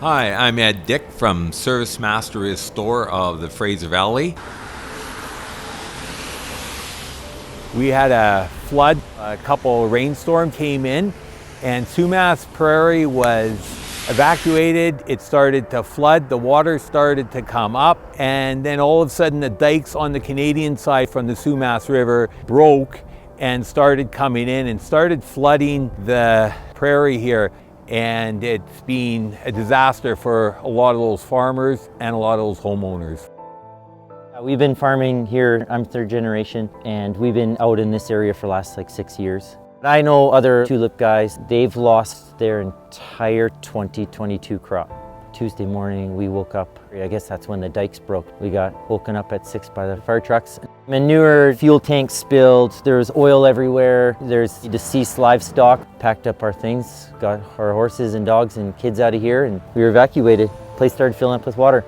Hi, I'm Dyck from ServiceMaster Restore of the Fraser Valley. We had a flood, a couple rainstorm came in, and Sumas Prairie was evacuated. It started to flood, the water started to come up, and then all of a sudden the dikes on the Canadian side from the Sumas River broke and started coming in and started flooding the prairie here. And it's been a disaster for a lot of those farmers and a lot of those homeowners. We've been farming here, I'm third generation, and we've been out in this area for the last 6 years. I know other tulip guys, they've lost their entire 2022 crop. Tuesday morning we woke up, I guess that's when the dikes broke. We got woken up at 6 by the fire trucks. Manure, fuel tanks spilled, there's oil everywhere, there's deceased livestock. Packed up our things, got our horses and dogs and kids out of here, and we were evacuated. The place started filling up with water.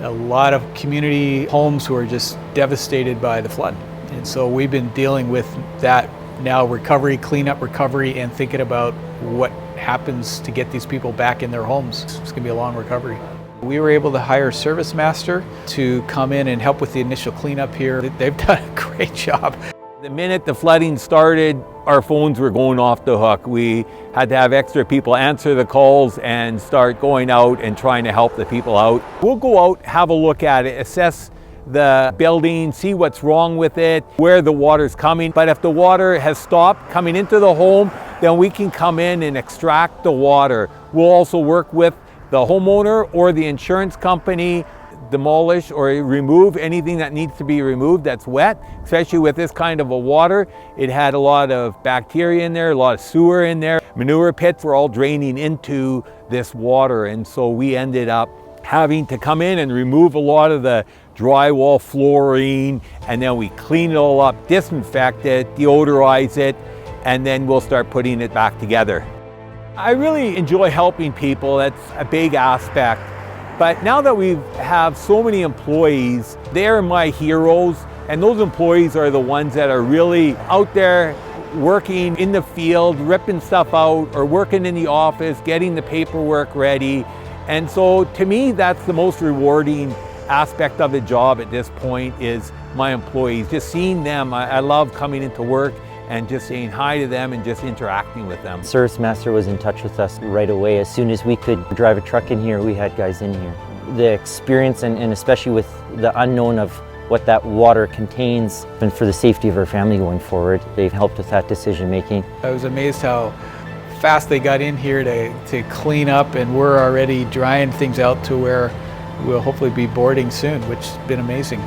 A lot of community homes were just devastated by the flood. And so we've been dealing with that now, recovery, cleanup recovery, and thinking about what happens to get these people back in their homes. It's going to be a long recovery. We were able to hire ServiceMaster to come in and help with the initial cleanup here. They've done a great job. The minute the flooding started, our phones were going off the hook. We had to have extra people answer the calls and start going out and trying to help the people out. We'll go out, have a look at it, assess the building, see what's wrong with it, where the water's coming. But if the water has stopped coming into the home, then we can come in and extract the water. We'll also work with the homeowner or the insurance company, demolish or remove anything that needs to be removed that's wet, especially with this kind of a water. It had a lot of bacteria in there, a lot of sewer in there. Manure pits were all draining into this water, and so we ended up having to come in and remove a lot of the drywall flooring, and then we clean it all up, disinfect it, deodorize it, and then we'll start putting it back together. I really enjoy helping people. That's a big aspect. But now that we have so many employees, they're my heroes, and those employees are the ones that are really out there working in the field, ripping stuff out, or working in the office, getting the paperwork ready. And so to me, that's the most rewarding aspect of the job at this point, is my employees. Just seeing them, I love coming into work and just saying hi to them and just interacting with them. ServiceMaster was in touch with us right away. As soon as we could drive a truck in here, we had guys in here. The experience, and especially with the unknown of what that water contains, and for the safety of our family going forward, they've helped with that decision making. I was amazed how fast they got in here to clean up, and we're already drying things out to where we'll hopefully be boarding soon, which has been amazing.